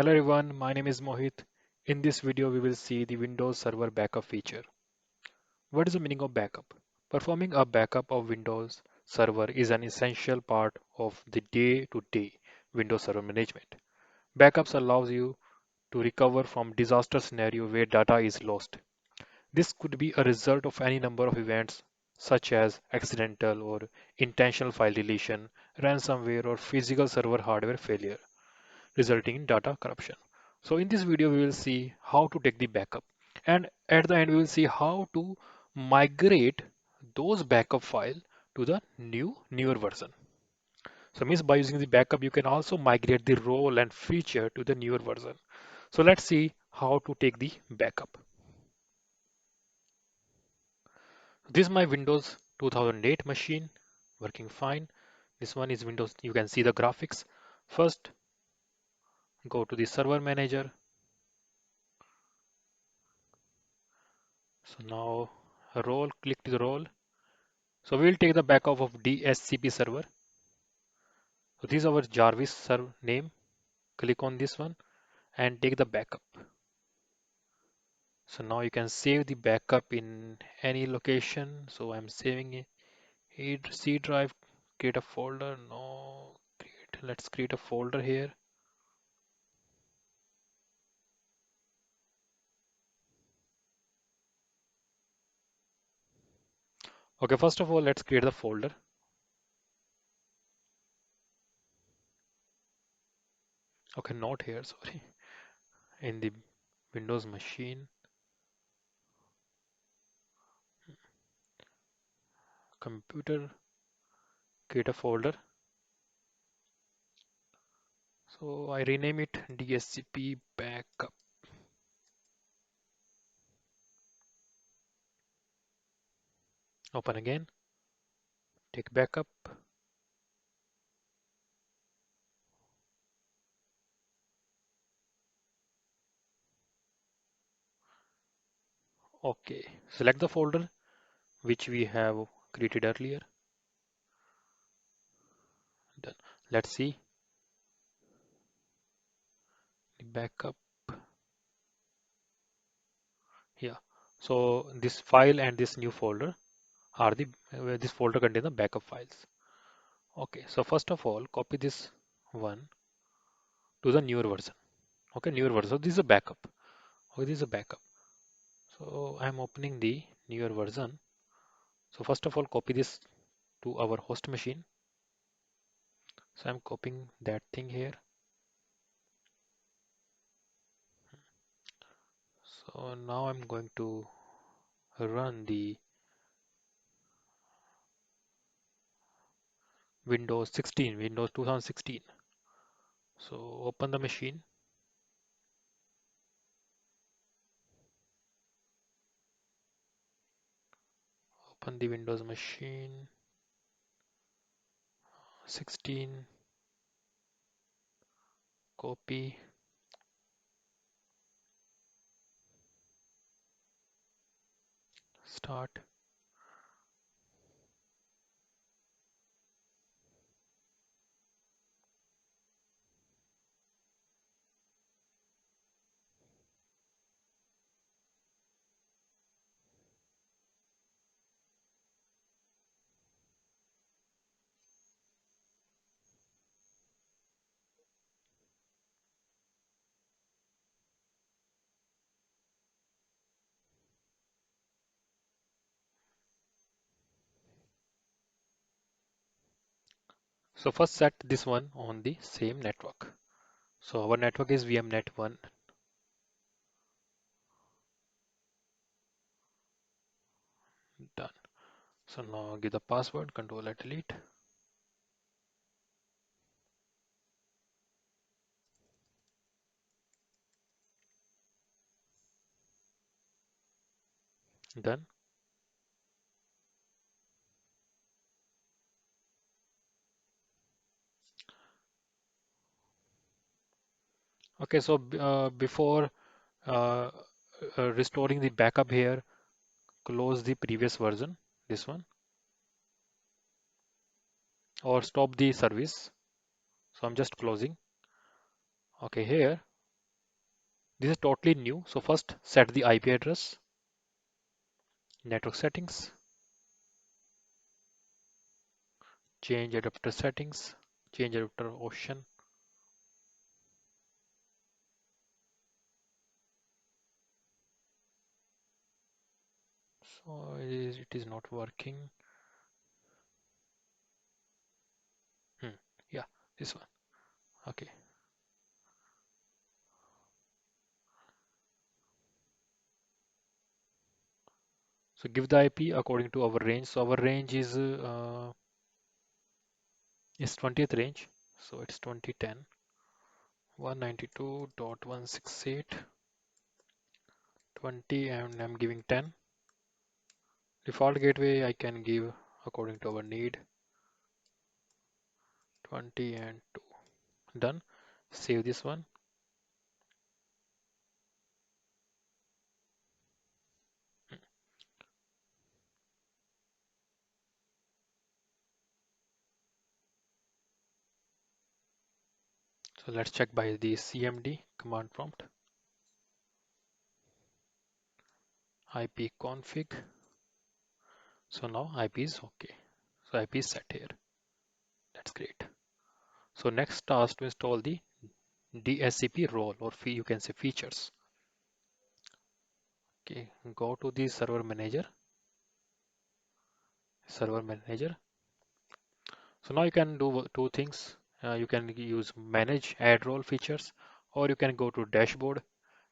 Hello everyone, my name is Mohit. In this video, we will see the Windows Server Backup feature. What is the meaning of backup? Performing a backup of Windows Server is an essential part of the day-to-day Windows Server management. Backups allows you to recover from disaster scenario where data is lost. This could be a result of any number of events such as accidental or intentional file deletion, ransomware, or physical server hardware failure, resulting in data corruption. So in this video, we will see how to take the backup. And at the end, we will see how to migrate those backup file to the newer version. So means by using the backup, you can also migrate the role and feature to the newer version. So let's see how to take the backup. This is my Windows 2008 machine working fine. This one is Windows. You can see the graphics. First, go to the server manager. So now role, click to the role. So we will take the backup of DHCP server. So this is our Jarvis server name. Click on this one and take the backup. So now you can save the backup in any location. So I'm saving it. C drive, create a folder. No, let's create a folder here. Okay, first of all, let's create the folder. Okay, not here, sorry. In the Windows machine, computer, create a folder. So I rename it DHCP backup. Open again, take backup. Okay, select the folder which we have created earlier. Then let's see the backup. Yeah, so this file and this new folder are the this folder contains the backup files. Okay, so first of all, copy this one to the newer version. Okay, newer version. So this is a backup. Okay, this is a backup. So I'm opening the newer version. So first of all, copy this to our host machine. So I'm copying that thing here. So now I'm going to run the Windows 16, Windows 2016. So open the machine. Open the Windows machine 16. Copy. Start. So first set this one on the same network. So our network is VMnet1. Done. So now give the password, Control Alt Delete. Done. Okay, so before uh, restoring the backup here, close the previous version, this one, or stop the service. So I'm just closing. Okay, here This is totally new. So first set the IP address, network settings, change adapter settings, change adapter option. So it is not working. Hmm. Yeah, this one. Okay. So give the IP according to our range. So our range is 20th range. So it's 2010, 192.168.20, and I'm giving 10. Default gateway I can give according to our need, 20 and 2. Done. Save this one. So let's check by the CMD command prompt, IP config. So now IP is okay. So IP is set here. That's great. So next task to install the DHCP role, or you can say features. Okay, go to the server manager. So now you can do two things. You can use manage add role features, or you can go to dashboard,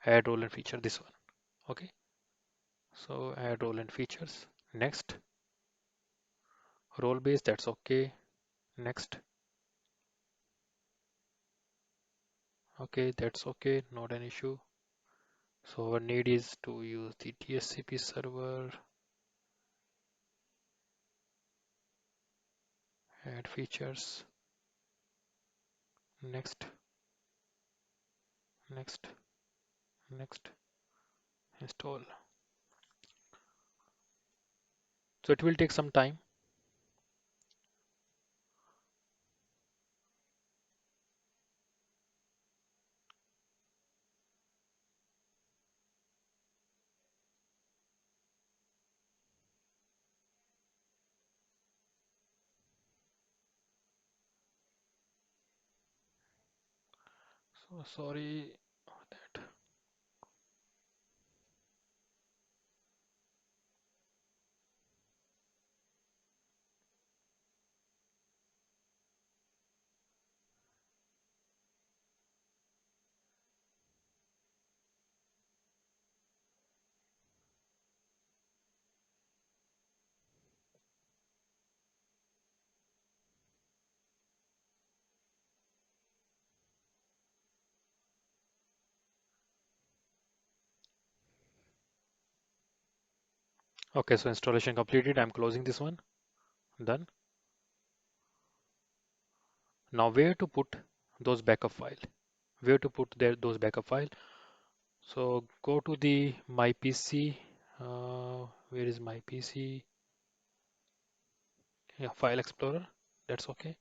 add role and feature, this one. Okay, so add role and features. Next, role base, that's okay. Next, okay, that's okay, not an issue. So our need is to use the DHCP server, add features. Next, next, next, install. So it will take some time. So sorry that. Okay, so installation completed. I'm closing this one. Done. Now where to put those backup file? Where to put those backup file? So go to the my PC. Where is my PC? Yeah, File Explorer. That's okay.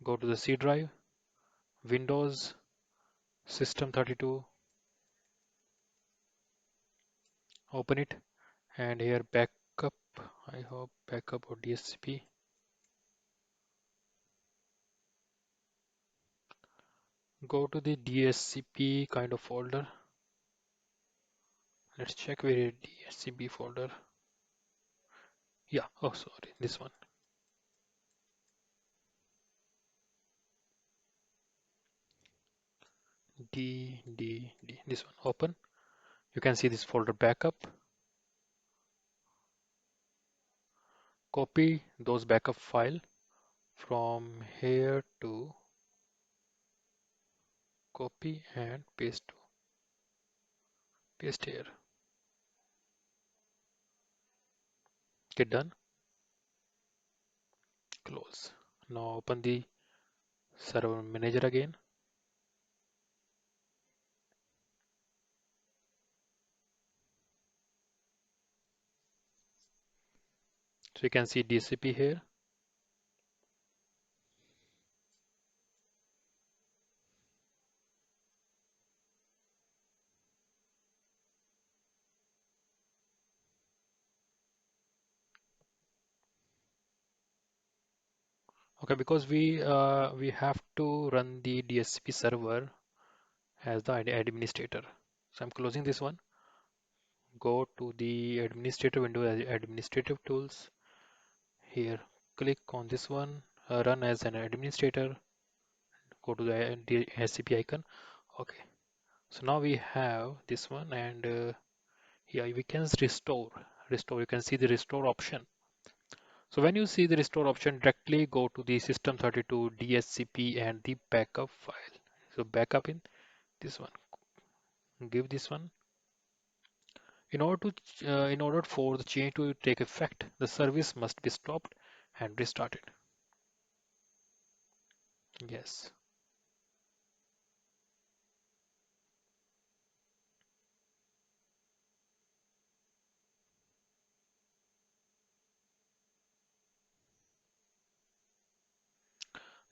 Go to the C drive, Windows, System32. Open it, and here backup. I hope backup or DHCP. Go to the DHCP kind of folder. Let's check where is DHCP folder. Yeah, oh sorry, this one. This one. Open. You can see this folder backup. Copy those backup file from here to copy and paste here. Get done. Close. Now open the server manager again. So you can see DCP here. Okay, because we have to run the DHCP server as the administrator. So I'm closing this one. Go to the administrator window, administrative tools. Here, click on this one, run as an administrator. Go to the DHCP icon. Okay, so now we have this one, and here we can restore. Restore. You can see the restore option. So when you see the restore option, directly go to the system32 DHCP and the backup file. So backup in this one. Give this one. In order for the change to take effect, the service must be stopped and restarted. Yes.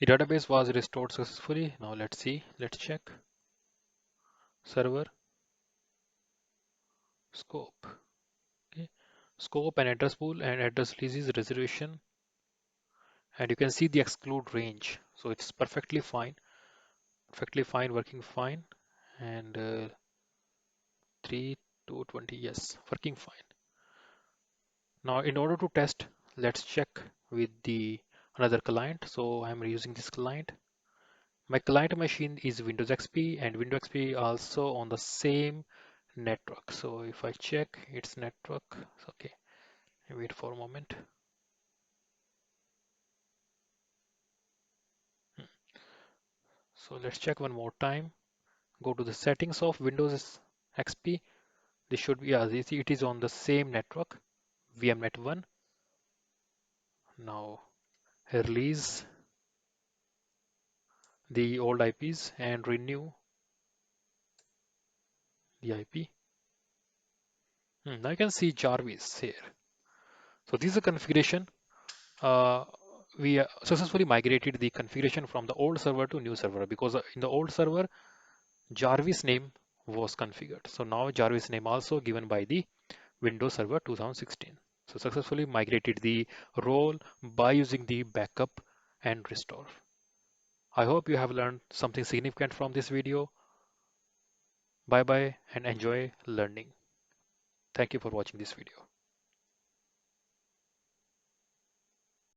The database was restored successfully. Now let's see. Let's check. Server scope. Okay. Scope and address pool and address leases reservation. And you can see the exclude range. So it's perfectly fine, working fine. And 3 to 20, yes, working fine. Now, in order to test, let's check with the another client. So I'm using this client. My client machine is Windows XP and Windows XP also on the same network. So if I check its network, okay, wait for a moment. Hmm. So let's check one more time. Go to the settings of Windows XP. This should be, yeah, it is on the same network, VMnet 1. Now release the old IPs and renew the IP. Now you can see Jarvis here. So this is a configuration. Uh, we successfully migrated the configuration from the old server to new server because in the old server, Jarvis name was configured. So now Jarvis name also given by the Windows Server 2016. So successfully migrated the role by using the backup and restore. I hope you have learned something significant from this video. Bye bye and enjoy learning. Thank you for watching this video.